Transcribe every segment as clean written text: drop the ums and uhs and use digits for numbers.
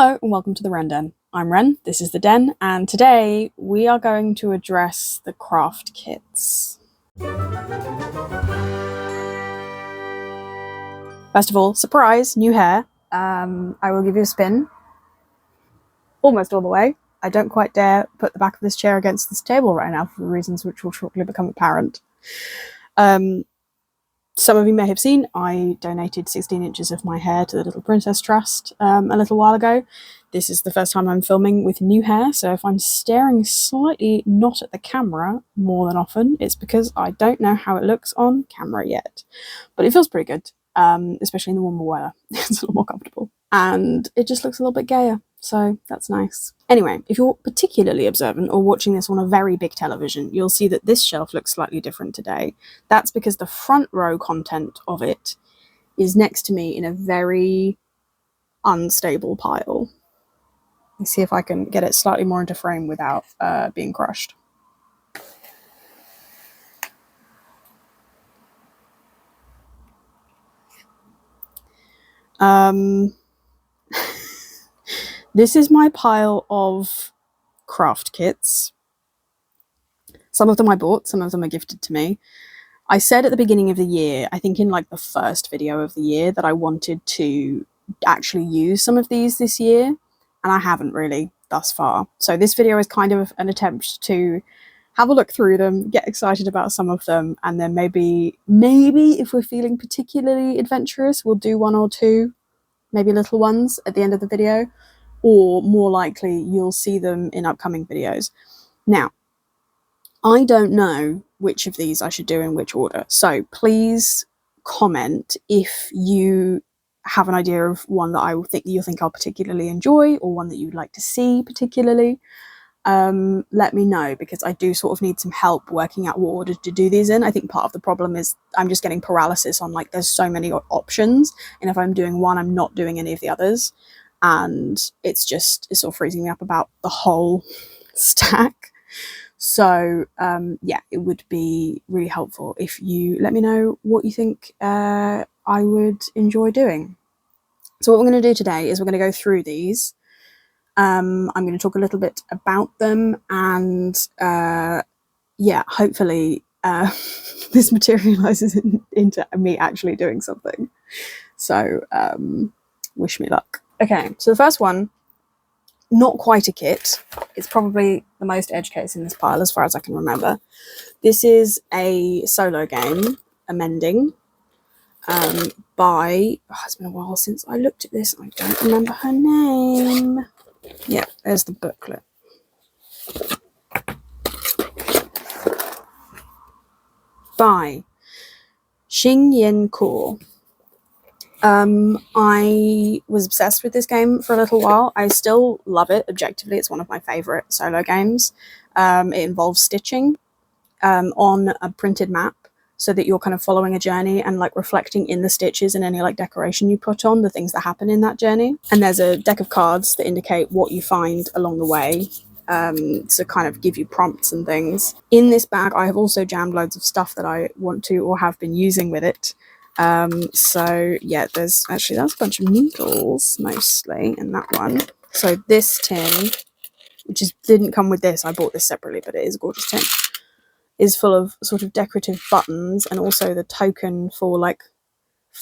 Hello and welcome to the Wren Den. I'm Wren, this is the Den, and today we are going to address the craft kits. First of all, surprise, new hair. I will give you a spin. Almost all the way. I don't quite dare put the back of this chair against this table right now for reasons which will shortly become apparent. Some of you may have seen I donated 16 inches of my hair to the Little Princess Trust a little while ago. This is the first time I'm filming with new hair, so if I'm staring slightly not at the camera more than often, it's because I don't know how it looks on camera yet. But it feels pretty good, especially in the warmer weather. It's a little more comfortable. And it just looks a little bit gayer, so that's nice. Anyway, if you're particularly observant or watching this on a very big television, you'll see that this shelf looks slightly different today. That's because the front row content of it is next to me in a very unstable pile. Let me see if I can get it slightly more into frame without being crushed. This is my pile of craft kits. Some of them I bought, some of them are gifted to me. I said at the beginning of the year, I think in like the first video of the year, that I wanted to actually use some of these this year, and I haven't really thus far. So this video is kind of an attempt to have a look through them, get excited about some of them, and then maybe if we're feeling particularly adventurous, we'll do one or two, maybe little ones at the end of the video, or more likely you'll see them in upcoming videos. Now, I don't know which of these I should do in which order, so please comment if you have an idea of one that you think I'll particularly enjoy, or one that you'd like to see particularly. Let me know, because I do sort of need some help working out what order to do these in. I think part of the problem is I'm just getting paralysis on, like, there's so many options, and if I'm doing one, I'm not doing any of the others, and it's sort of freezing me up about the whole stack. So yeah, it would be really helpful if you let me know what you think I would enjoy doing. So what we're going to do today is we're going to go through these. I'm going to talk a little bit about them, and yeah, hopefully this materializes into me actually doing something. So wish me luck. Okay, so the first one, not quite a kit. It's probably the most edge case in this pile as far as I can remember. This is a solo game, Amending, by... Oh, it's been a while since I looked at this. I don't remember her name. Yeah, there's the booklet. By Xing Yin Kuo. I was obsessed with this game for a little while. I still love it. Objectively, it's one of my favorite solo games. It involves stitching on a printed map, so that you're kind of following a journey and like reflecting in the stitches and any like decoration you put on the things that happen in that journey. And there's a deck of cards that indicate what you find along the way, to kind of give you prompts and things. In this bag, I have also jammed loads of stuff that I want to or have been using with it. So yeah, that's a bunch of needles mostly in that one. So this tin, which didn't come with this, I bought this separately, but it is a gorgeous tin, is full of sort of decorative buttons, and also the token for like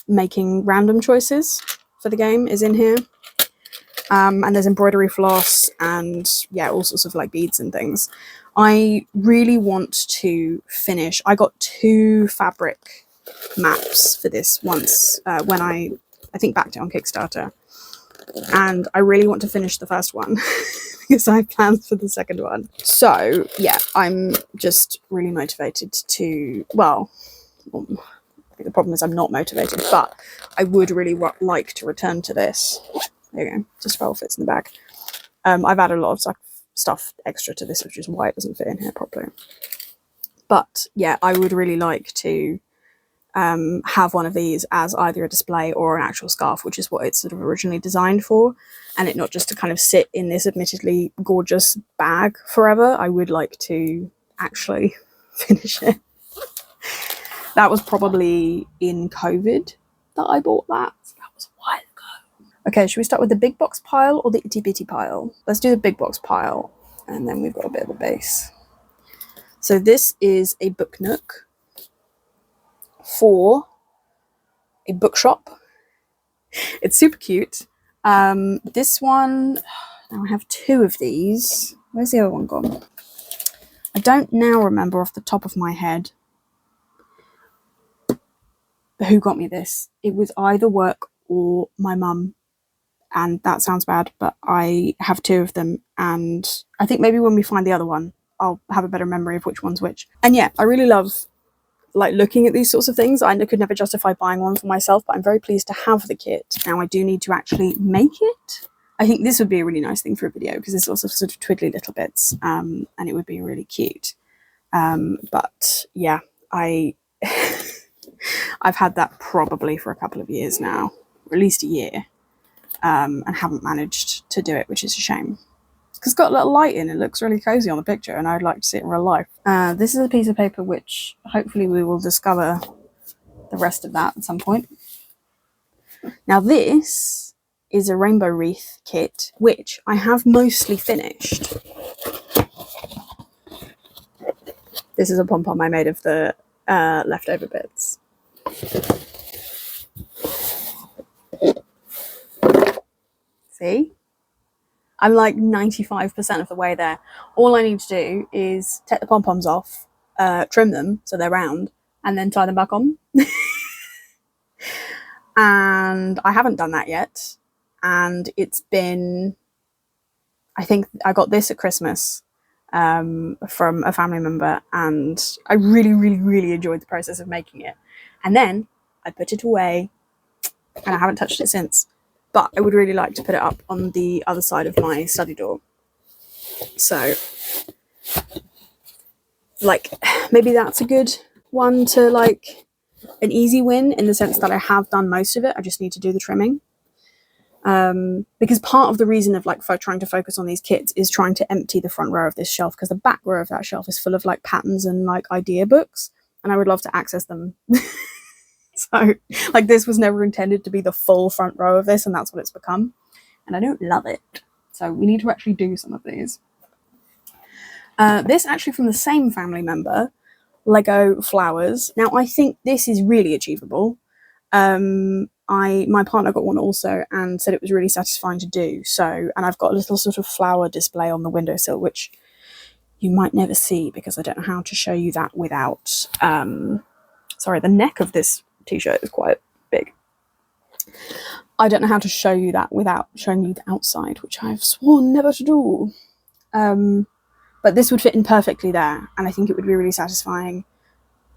making random choices for the game is in here. And there's embroidery floss and yeah, all sorts of like beads and things. I really want to finish. I got 2 fabric maps for this once when I think backed it on Kickstarter, and I really want to finish the first one because I have plans for the second one. So yeah, I'm just really motivated to, well, the problem is I'm not motivated, but I would really like to return to this. There you go, just well fits in the bag. I've added a lot of stuff extra to this, which is why it doesn't fit in here properly. But yeah, I would really like to have one of these as either a display or an actual scarf, which is what it's sort of originally designed for, and it not just to kind of sit in this admittedly gorgeous bag forever. I would like to actually finish it. That was probably in COVID that I bought that. So that was a while ago. Okay, should we start with the big box pile or the itty bitty pile? Let's do the big box pile, and then we've got a bit of a base. So this is a book nook for a bookshop. It's super cute. This one, now I have 2 of these. Where's the other one gone? I don't now remember off the top of my head who got me this. It was either work or my mum, and that sounds bad, but I have 2 of them, and I think maybe when we find the other one, I'll have a better memory of which one's which. And yeah, I really love like looking at these sorts of things. I could never justify buying one for myself, but I'm very pleased to have the kit. Now I do need to actually make it. I think this would be a really nice thing for a video because it's also sort of twiddly little bits, and it would be really cute. But yeah, I've had that probably for a couple of years now, or at least a year, and haven't managed to do it, which is a shame. Because it's got a little light in, it looks really cozy on the picture, and I'd like to see it in real life. This is a piece of paper which hopefully we will discover the rest of that at some point. Now this is a rainbow wreath kit, which I have mostly finished. This is a pom-pom I made of the leftover bits. See? I'm like 95% of the way there. All I need to do is take the pom-poms off, trim them so they're round, and then tie them back on. And I haven't done that yet. And it's been, I think I got this at Christmas from a family member, and I really, really, really enjoyed the process of making it. And then I put it away, and I haven't touched it since. But I would really like to put it up on the other side of my study door. So, like, maybe that's a good one to, like, an easy win in the sense that I have done most of it. I just need to do the trimming. Because part of the reason of, like, trying to focus on these kits is trying to empty the front row of this shelf, because the back row of that shelf is full of, like, patterns and, like, idea books, and I would love to access them. So, like, this was never intended to be the full front row of this, and that's what it's become. And I don't love it. So we need to actually do some of these. This actually from the same family member, Lego flowers. Now, I think this is really achievable. My partner got one also and said it was really satisfying to do. So, and I've got a little sort of flower display on the windowsill, which you might never see because I don't know how to show you that without... sorry, the neck of this t-shirt is quite big. I don't know how to show you that without showing you the outside, which I've sworn never to do. But this would fit in perfectly there, and I think it would be really satisfying.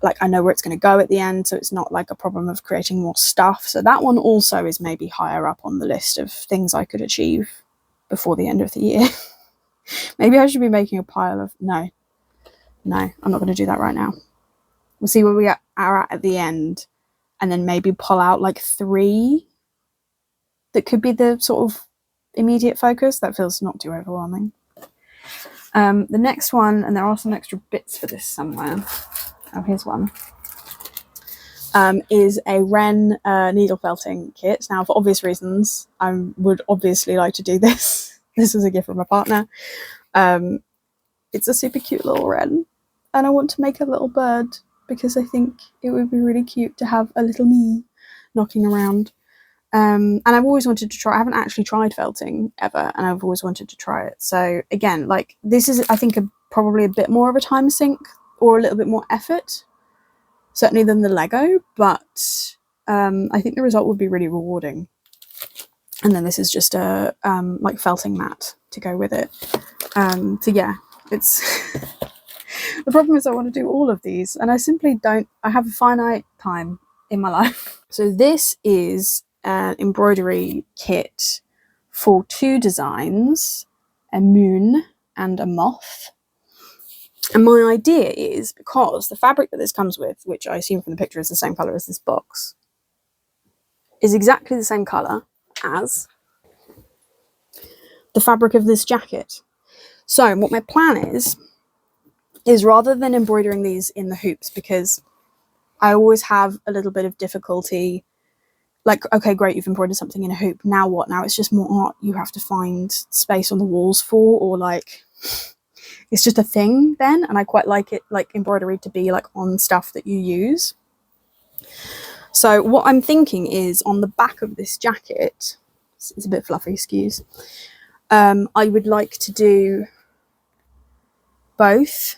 Like, I know where it's going to go at the end, so it's not like a problem of creating more stuff. So that one also is maybe higher up on the list of things I could achieve before the end of the year. Maybe I should be making a pile of... No, I'm not going to do that right now. We'll see where we are at the end, and then maybe pull out like 3 that could be the sort of immediate focus. That feels not too overwhelming. The next one, and there are some extra bits for this somewhere. Oh, here's one. Is a Wren needle felting kit. Now, for obvious reasons, I would obviously like to do this. This was a gift from my partner. It's a super cute little wren, and I want to make a little bird because I think it would be really cute to have a little me knocking around. And I've always wanted to try... I haven't actually tried felting ever, and I've always wanted to try it. So again, like, this is, I think, probably a bit more of a time sink or a little bit more effort, certainly than the Lego, but I think the result would be really rewarding. And then this is just a like felting mat to go with it. So yeah, it's... The problem is I want to do all of these, and I simply don't... I have a finite time in my life. So this is an embroidery kit for 2 designs, a moon and a moth. And my idea is, because the fabric that this comes with, which I assume from the picture is the same colour as this box, is exactly the same colour as the fabric of this jacket. So what my plan is rather than embroidering these in the hoops, because I always have a little bit of difficulty like, okay, great, you've embroidered something in a hoop. Now what? Now it's just more art you have to find space on the walls for, or like, it's just a thing then. And I quite like it, like embroidery to be like on stuff that you use. So what I'm thinking is on the back of this jacket, it's a bit fluffy, excuse. I would like to do both.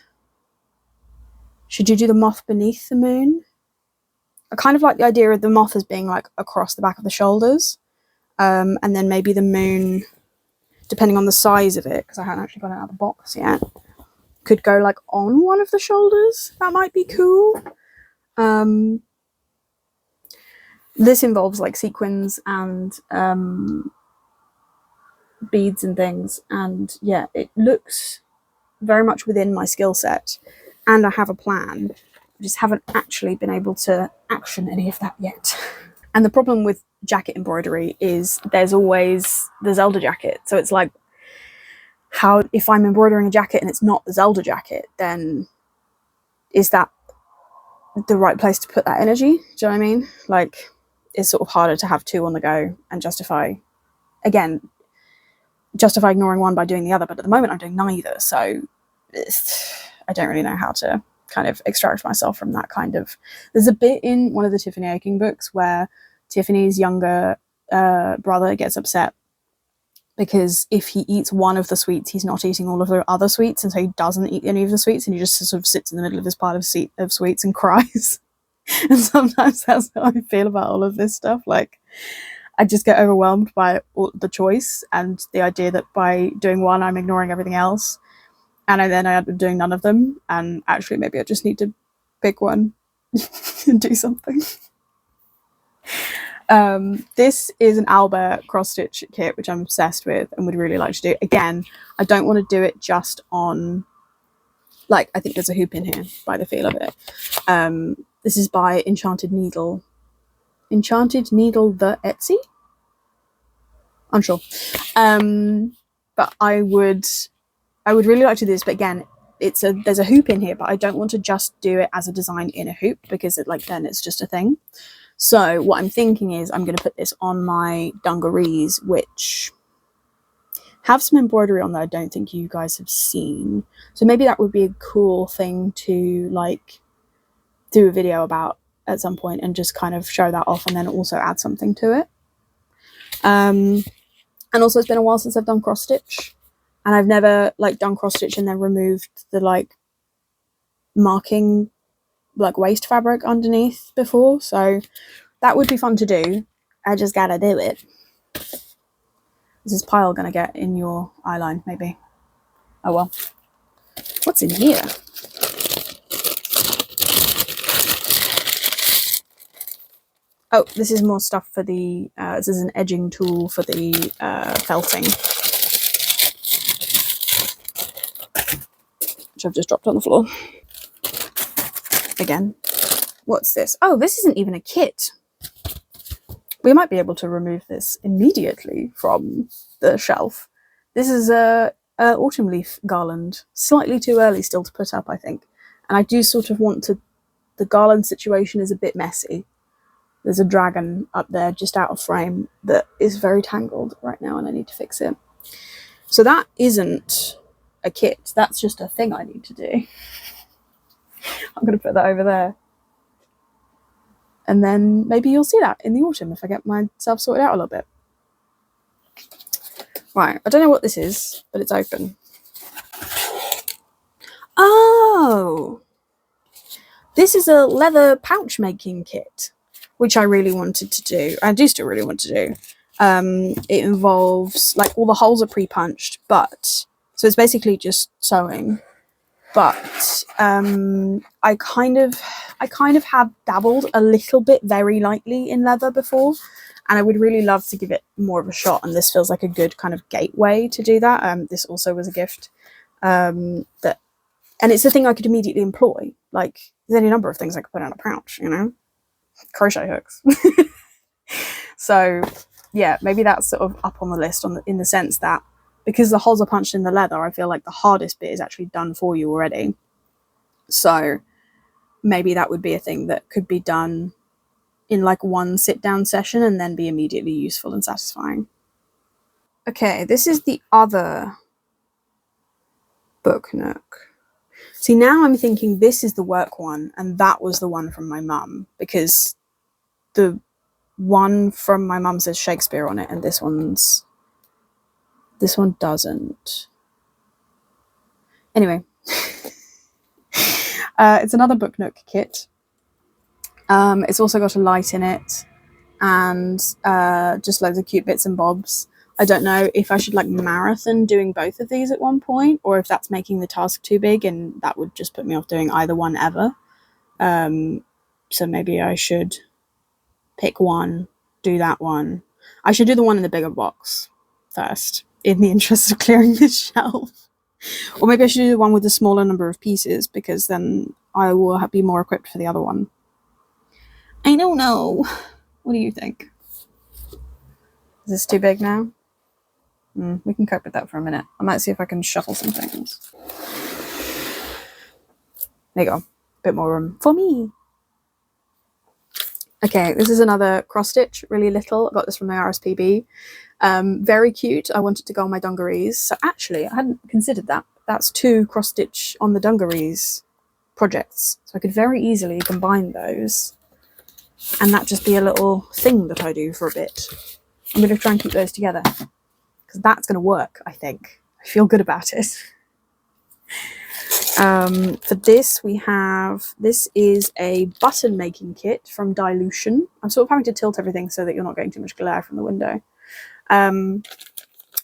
Should you do the moth beneath the moon? I kind of like the idea of the moth as being like across the back of the shoulders. And then maybe the moon, depending on the size of it, because I haven't actually got it out of the box yet, could go like on one of the shoulders. That might be cool. This involves like sequins and beads and things, and yeah, it looks very much within my skill set, and I have a plan. I just haven't actually been able to action any of that yet. And the problem with jacket embroidery is there's always the Zelda jacket. So it's like, how, if I'm embroidering a jacket and it's not the Zelda jacket, then is that the right place to put that energy? Do you know what I mean? Like, it's sort of harder to have two on the go and justify ignoring one by doing the other. But at the moment I'm doing neither. So I don't really know how to kind of extract myself from that kind of... There's a bit in one of the Tiffany Aching books where Tiffany's younger brother gets upset because if he eats one of the sweets, he's not eating all of the other sweets, and so he doesn't eat any of the sweets, and he just sort of sits in the middle of his pile of sweets and cries. And sometimes that's how I feel about all of this stuff. Like, I just get overwhelmed by all the choice and the idea that by doing one, I'm ignoring everything else. And then I end up doing none of them. And actually, maybe I just need to pick one and do something. This is an Albert cross-stitch kit, which I'm obsessed with and would really like to do. Again, I don't want to do it just on... Like, I think there's a hoop in here by the feel of it. This is by Enchanted Needle. Enchanted Needle the Etsy? Unsure. But I would really like to do this, but again, there's a hoop in here, but I don't want to just do it as a design in a hoop, because then it's just a thing. So what I'm thinking is I'm going to put this on my dungarees, which have some embroidery on that I don't think you guys have seen. So maybe that would be a cool thing to like do a video about at some point and just kind of show that off, and then also add something to it. And also, it's been a while since I've done cross stitch, and I've never like done cross stitch and then removed the like marking like waist fabric underneath before, so that would be fun to do. I just gotta do it. Is this pile gonna get in your eyeline? Maybe. Oh well. What's in here? Oh, this is more stuff for the... this is an edging tool for the felting, which I've just dropped on the floor. Again. What's this? Oh, this isn't even a kit. We might be able to remove this immediately from the shelf. This is a autumn leaf garland. Slightly too early still to put up, I think. And I do sort of want to... The garland situation is a bit messy. There's a dragon up there just out of frame that is very tangled right now, and I need to fix it. So that isn't a kit. That's just a thing I need to do. I'm going to put that over there. And then maybe you'll see that in the autumn if I get myself sorted out a little bit. Right, I don't know what this is, but it's open. Oh! This is a leather pouch making kit, which I really wanted to do. I do still really want to do. It involves, like, all the holes are pre-punched, but... So it's basically just sewing. But I kind of have dabbled a little bit very lightly in leather before, and I would really love to give it more of a shot, and this feels like a good kind of gateway to do that. This also was a gift. And it's a thing I could immediately employ. Like, there's any number of things I could put in a pouch, you know? Crochet hooks. So, yeah, maybe that's sort of up on the list in the sense that because the holes are punched in the leather, I feel like the hardest bit is actually done for you already. So maybe that would be a thing that could be done in like one sit down session and then be immediately useful and satisfying. Okay, this is the other book nook. See, now I'm thinking this is the work one and that was the one from my mum, because the one from my mum says Shakespeare on it and this one doesn't. Anyway, it's another book nook kit. It's also got a light in it and just loads of cute bits and bobs. I don't know if I should like marathon doing both of these at one point, or if that's making the task too big and that would just put me off doing either one ever. So maybe I should pick one, do that one. I should do the one in the bigger box first, in the interest of clearing this shelf. Or maybe I should do the one with the smaller number of pieces, because then I will be more equipped for the other one. I don't know. What do you think? Is this too big now? We can cope with that for a minute. I might see if I can shuffle some things. There you go. Bit more room for me. Okay, this is another cross stitch, really little. I got this from the RSPB. Very cute. I want it to go on my dungarees. So actually, I hadn't considered that. That's 2 cross stitch on the dungarees projects. So I could very easily combine those and that just be a little thing that I do for a bit. I'm going to try and keep those together because that's going to work, I think. I feel good about it. For this, this is a button making kit from Dilution. I'm sort of having to tilt everything so that you're not getting too much glare from the window. That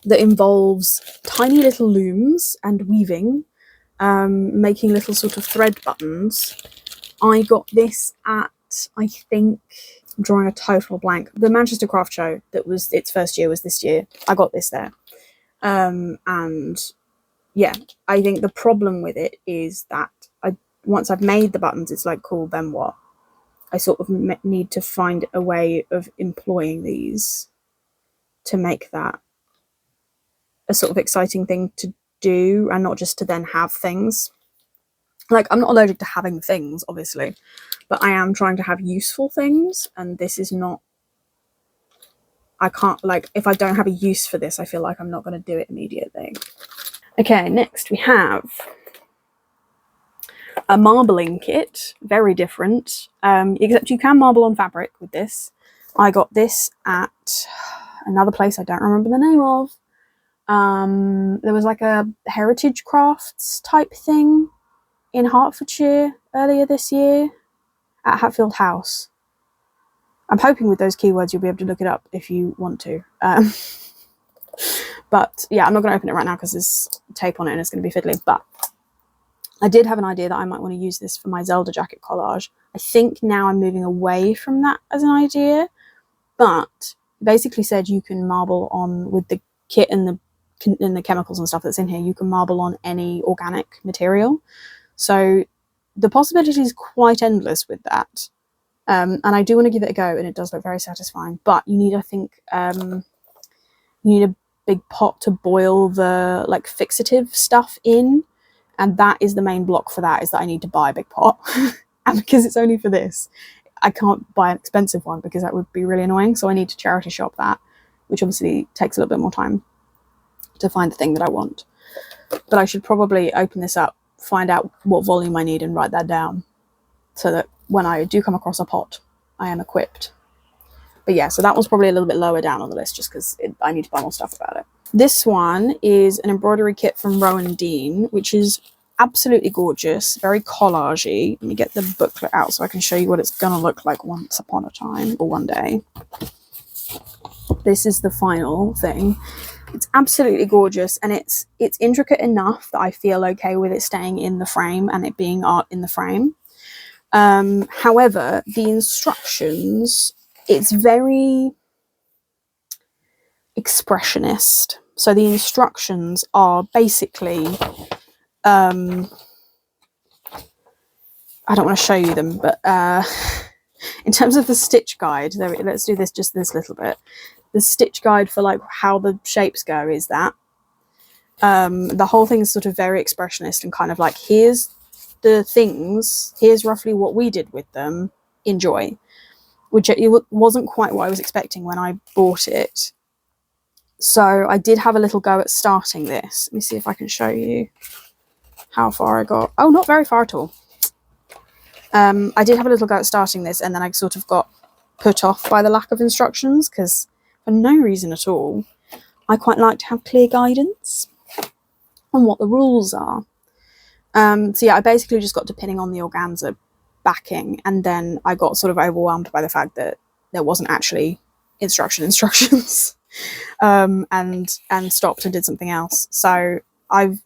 involves tiny little looms and weaving, making little sort of thread buttons. I got this at, I think, I'm drawing a total blank, the Manchester Craft Show that was its first year was this year. I got this there. And yeah, I think the problem with it is that once I've made the buttons, it's like, cool, then what? I sort of need to find a way of employing these to make that a sort of exciting thing to do and not just to then have things. Like, I'm not allergic to having things, obviously, but I am trying to have useful things, and this is not, I can't, like, if I don't have a use for this, I feel like I'm not going to do it immediately. Okay, next we have a marbling kit, very different, except you can marble on fabric with this. I got this at another place I don't remember the name of. There was like a Heritage Crafts type thing in Hertfordshire earlier this year at Hatfield House. I'm hoping with those keywords you'll be able to look it up if you want to. But yeah, I'm not going to open it right now because there's tape on it and it's going to be fiddly. But I did have an idea that I might want to use this for my Zelda jacket collage. I think now I'm moving away from that as an idea. But basically said you can marble on, with the kit and the chemicals and stuff that's in here, you can marble on any organic material. So the possibility is quite endless with that. And I do want to give it a go, and it does look very satisfying. But you need, I think, you need a big pot to boil the like fixative stuff in, and that is the main block for that, is that I need to buy a big pot. And because it's only for this, I can't buy an expensive one because that would be really annoying. So I need to charity shop that, which obviously takes a little bit more time to find the thing that I want. But I should probably open this up, find out what volume I need and write that down so that when I do come across a pot, I am equipped. But yeah, so that one's probably a little bit lower down on the list just because I need to buy more stuff about it. This one is an embroidery kit from Rowan Dean, which is absolutely gorgeous, very collagey. Let me get the booklet out so I can show you what it's going to look like once upon a time, or one day. This is the final thing. It's absolutely gorgeous, and it's intricate enough that I feel okay with it staying in the frame and it being art in the frame. However, the instructions, it's very expressionist. So the instructions are basically, I don't want to show you them, but in terms of the stitch guide, let's do this, just this little bit. The stitch guide for like how the shapes go is that. The whole thing is sort of very expressionist and kind of like, here's the things, here's roughly what we did with them, enjoy. which it wasn't quite what I was expecting when I bought it. So I did have a little go at starting this. Let me see if I can show you how far I got. Oh, not very far at all. I did have a little go at starting this, and then I sort of got put off by the lack of instructions, because for no reason at all, I quite like to have clear guidance on what the rules are. So yeah, I basically just got to pinning on the organza backing, and then I got sort of overwhelmed by the fact that there wasn't actually instructions. And stopped and did something else. So I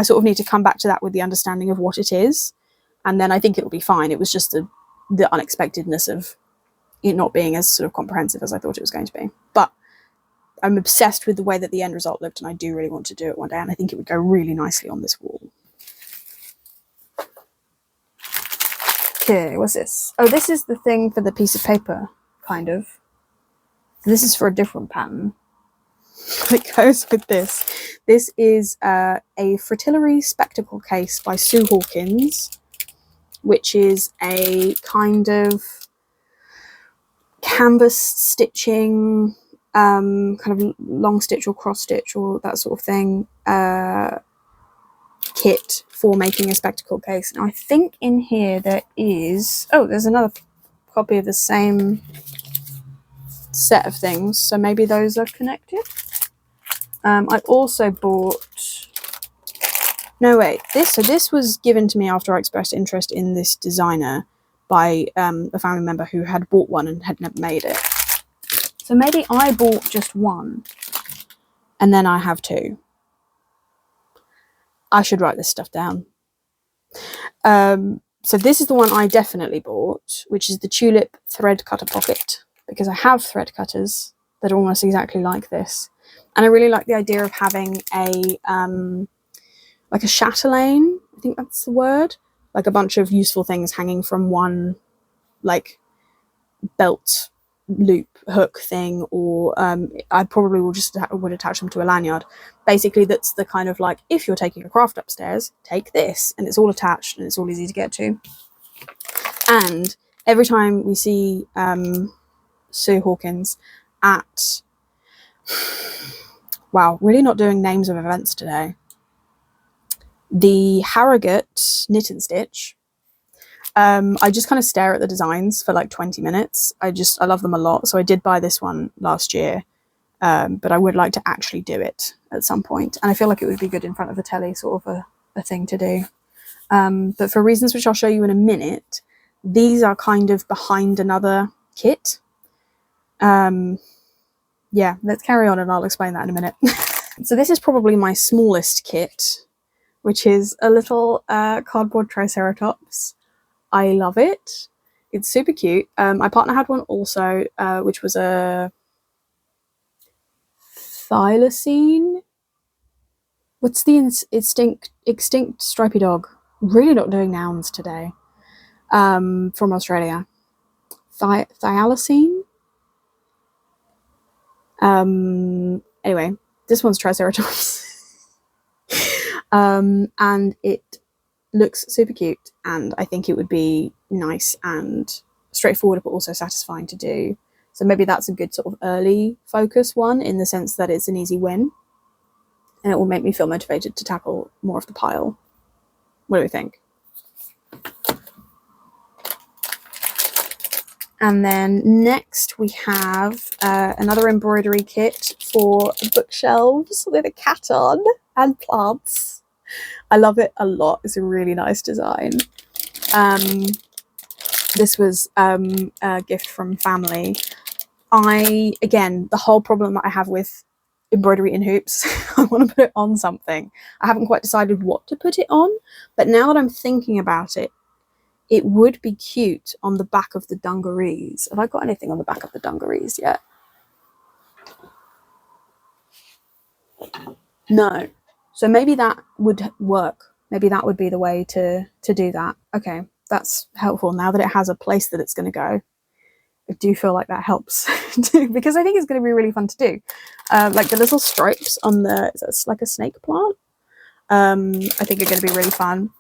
sort of need to come back to that with the understanding of what it is, and then I think it'll be fine. It was just the unexpectedness of it not being as sort of comprehensive as I thought it was going to be. But I'm obsessed with the way that the end result looked, and I do really want to do it one day, and I think it would go really nicely on this wall. Okay, what's this? Oh, this is the thing for the piece of paper, kind of. This is for a different pattern. It goes with this. This is a fritillary spectacle case by Sue Hawkins, which is a kind of canvas stitching, kind of long stitch or cross stitch or that sort of thing, kit for making a spectacle case. Now I think in here there is, oh, there's another copy of the same set of things, so maybe those are connected. I also bought, no wait, this was given to me after I expressed interest in this designer by a family member who had bought one and had never made it. So maybe I bought just one and then I have two. I should write this stuff down. So this is the one I definitely bought, which is the Tulip thread cutter pocket, because I have thread cutters that are almost exactly like this. And I really like the idea of having a, like a chatelaine, I think that's the word, like a bunch of useful things hanging from one, like, belt loop hook thing, or I probably will just would attach them to a lanyard. Basically, that's the kind of like, if you're taking a craft upstairs, take this, and it's all attached and it's all easy to get to. And every time we see Sue Hawkins at, wow, really not doing names of events today, the Harrogate Knit and Stitch, I just kind of stare at the designs for like 20 minutes. I love them a lot. So I did buy this one last year, but I would like to actually do it at some point. And I feel like it would be good in front of the telly, sort of a thing to do. But for reasons which I'll show you in a minute, these are kind of behind another kit. Yeah, let's carry on and I'll explain that in a minute. So this is probably my smallest kit, which is a little cardboard triceratops. I love it. It's super cute. My partner had one also, which was a thylacine. What's the extinct stripy dog? Really not doing nouns today. From Australia. Thylacine? Anyway, this one's triceratops. And it looks super cute, and I think it would be nice and straightforward but also satisfying to do. So maybe that's a good sort of early focus one, in the sense that it's an easy win and it will make me feel motivated to tackle more of the pile. What do we think? And then next we have another embroidery kit for bookshelves with a cat on and plants. I love it a lot. It's a really nice design. This was a gift from family. Again, the whole problem that I have with embroidery in hoops, I want to put it on something. I haven't quite decided what to put it on, but now that I'm thinking about it, it would be cute on the back of the dungarees. Have I got anything on the back of the dungarees yet? No. So maybe that would work. Maybe that would be the way to do that. Okay, that's helpful. Now that it has a place that it's going to go, I do feel like that helps too, because I think it's going to be really fun to do. Like the little stripes on it's like a snake plant. I think are going to be really fun.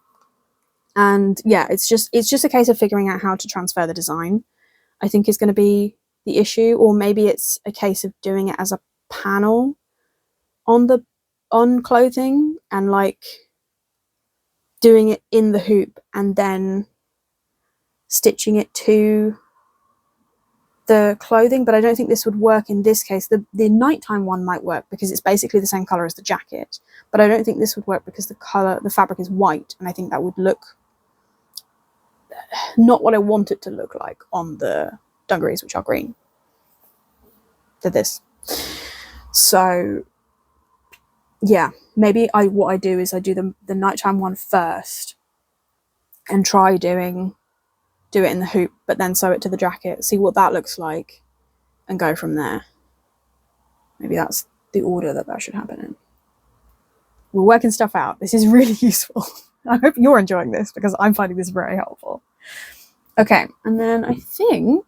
And yeah, it's just a case of figuring out how to transfer the design. I think is going to be the issue, or maybe it's a case of doing it as a panel on clothing and like doing it in the hoop and then stitching it to the clothing. But I don't think this would work in this case. The nighttime one might work because it's basically the same color as the jacket, but I don't think this would work because the fabric is white, and I think that would look not what I want it to look like on the dungarees, which are green, to this. So yeah, maybe what I do is I do the nighttime one first and try do it in the hoop, but then sew it to the jacket, see what that looks like, and go from there. Maybe that's the order that should happen in. We're working stuff out. This is really useful. I hope you're enjoying this because I'm finding this very helpful. Okay, and then I think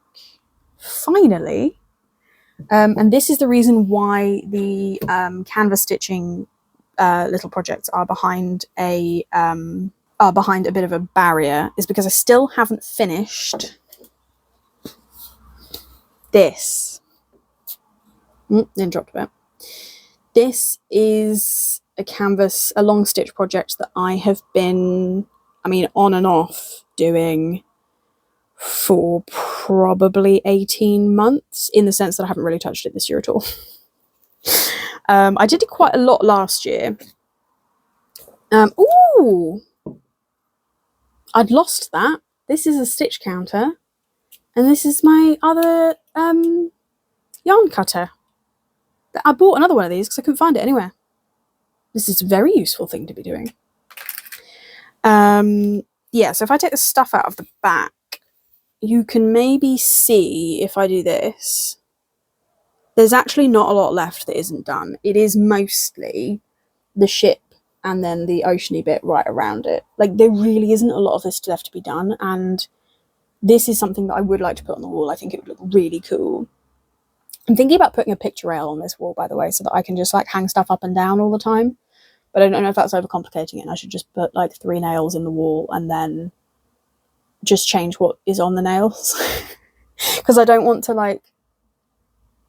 finally, and this is the reason why the canvas stitching little projects are behind a bit of a barrier, is because I still haven't finished this. Then dropped a bit. This is a long stitch project that I have been, on and off doing for probably 18 months, in the sense that I haven't really touched it this year at all. I did it quite a lot last year. Ooh! I'd lost that. This is a stitch counter, and this is my other yarn cutter. I bought another one of these because I couldn't find it anywhere. This is a very useful thing to be doing. Yeah, so if I take the stuff out of the back, you can maybe see, if I do this, there's actually not a lot left that isn't done. It is mostly the ship and then the oceany bit right around it. Like, there really isn't a lot of this left to be done, and this is something that I would like to put on the wall. I think it would look really cool. I'm thinking about putting a picture rail on this wall, by the way, so that I can just like hang stuff up and down all the time. But I don't know if that's overcomplicating it, and I should just put like 3 nails in the wall and then just change what is on the nails. Because I don't want to like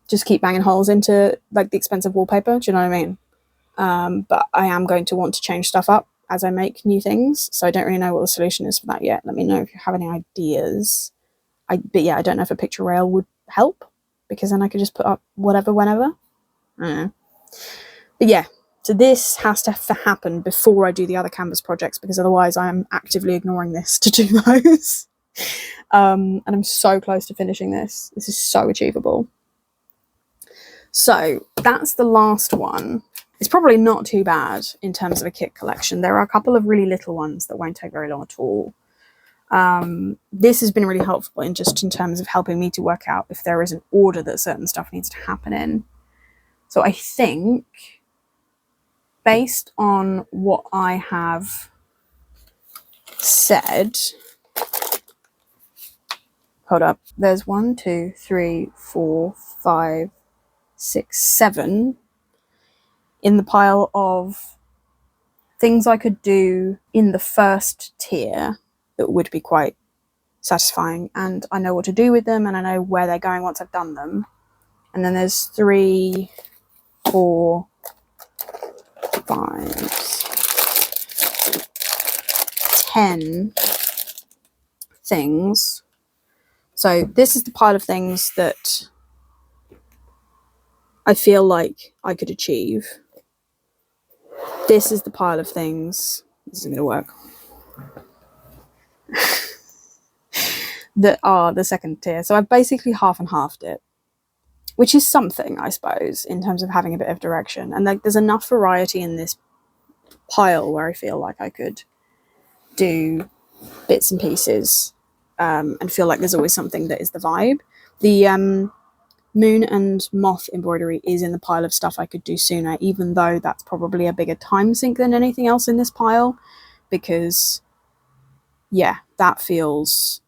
just keep banging holes into like the expensive wallpaper, do you know what I mean? But I am going to want to change stuff up as I make new things, so I don't really know what the solution is for that yet. Let me know if you have any ideas. But yeah, I don't know if a picture rail would help, because then I could just put up whatever whenever. I don't know. But yeah, so this has to happen before I do the other canvas projects, because otherwise I'm actively ignoring this to do those. And I'm so close to finishing this. This is so achievable. So that's the last one. It's probably not too bad in terms of a kit collection. There are a couple of really little ones that won't take very long at all. This has been really helpful in terms of helping me to work out if there is an order that certain stuff needs to happen in. So I think, based on what I have said, hold up, there's 1, 2, 3, 4, 5, 6, 7 in the pile of things I could do in the first tier that would be quite satisfying, and I know what to do with them, and I know where they're going once I've done them. And then there's 3, 4, 5, 10 things. So this is the pile of things that I feel like I could achieve. This is the pile of things, this isn't going to work, that are the second tier. So I've basically half and halved it, which is something, I suppose, in terms of having a bit of direction. And like, there's enough variety in this pile where I feel like I could do bits and pieces, and feel like there's always something that is the vibe. The moon and moth embroidery is in the pile of stuff I could do sooner, even though that's probably a bigger time sink than anything else in this pile, because yeah, that feels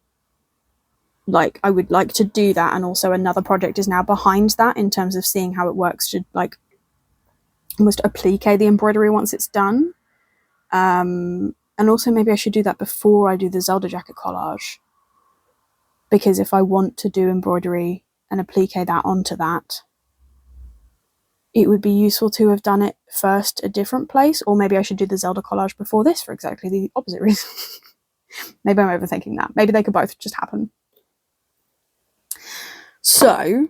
like I would like to do that. And also another project is now behind that in terms of seeing how it works to like almost applique the embroidery once it's done. And also maybe I should do that before I do the Zelda jacket collage. because if I want to do embroidery and applique that onto that, it would be useful to have done it first a different place, or maybe I should do the Zelda collage before this for exactly the opposite reason. Maybe I'm overthinking that. Maybe they could both just happen. So,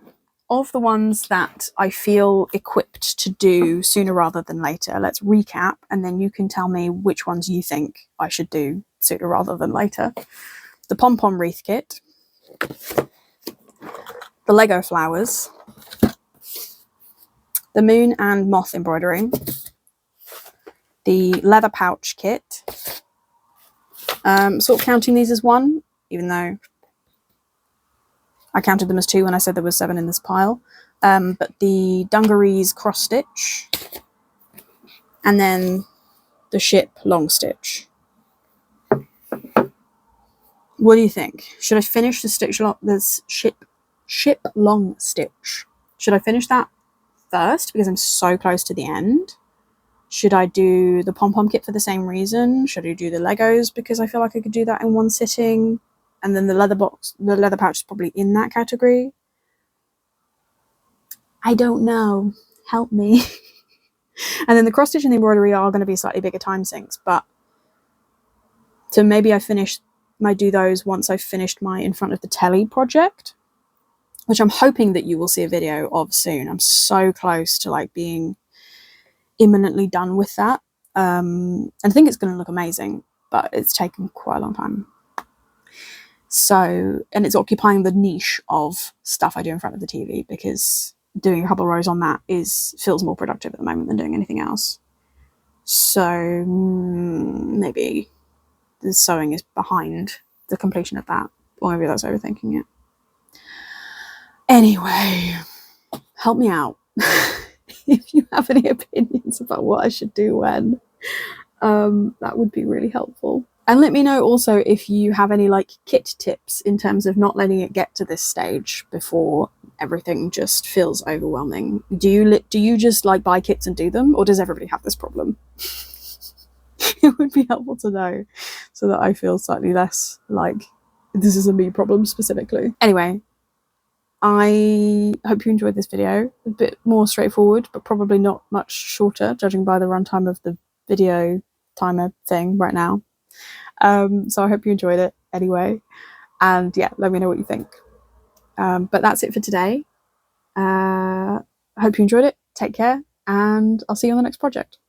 of the ones that I feel equipped to do sooner rather than later, let's recap, and then you can tell me which ones you think I should do sooner rather than later. The pom-pom wreath kit, the Lego flowers, the moon and moth embroidery, the leather pouch kit, sort of counting these as one, even though I counted them as two when I said there was 7 in this pile, but the dungarees cross stitch, and then the ship long stitch. What do you think? Should I finish the ship long stitch? Should I finish that first because I'm so close to the end? Should I do the pom-pom kit for the same reason? Should I do the Legos because I feel like I could do that in one sitting? And then the leather pouch is probably in that category. I don't know. Help me. And then the cross stitch and the embroidery are going to be slightly bigger time sinks, but so maybe I do those once I've finished my In Front of the Telly project, which I'm hoping that you will see a video of soon. I'm so close to like being imminently done with that. And I think it's going to look amazing, but it's taken quite a long time. So, and it's occupying the niche of stuff I do in front of the TV, because doing a couple of rows on that feels more productive at the moment than doing anything else. So maybe the sewing is behind the completion of that, or maybe that's overthinking it. Anyway, help me out. If you have any opinions about what I should do when, that would be really helpful. And let me know also if you have any like kit tips in terms of not letting it get to this stage before everything just feels overwhelming. Do you just like buy kits and do them, or does everybody have this problem? It would be helpful to know so that I feel slightly less like this is a me problem specifically. Anyway, I hope you enjoyed this video. A bit more straightforward, but probably not much shorter, judging by the runtime of the video timer thing right now. So I hope you enjoyed it anyway. And yeah, let me know what you think. But that's it for today. I hope you enjoyed it. Take care, and I'll see you on the next project.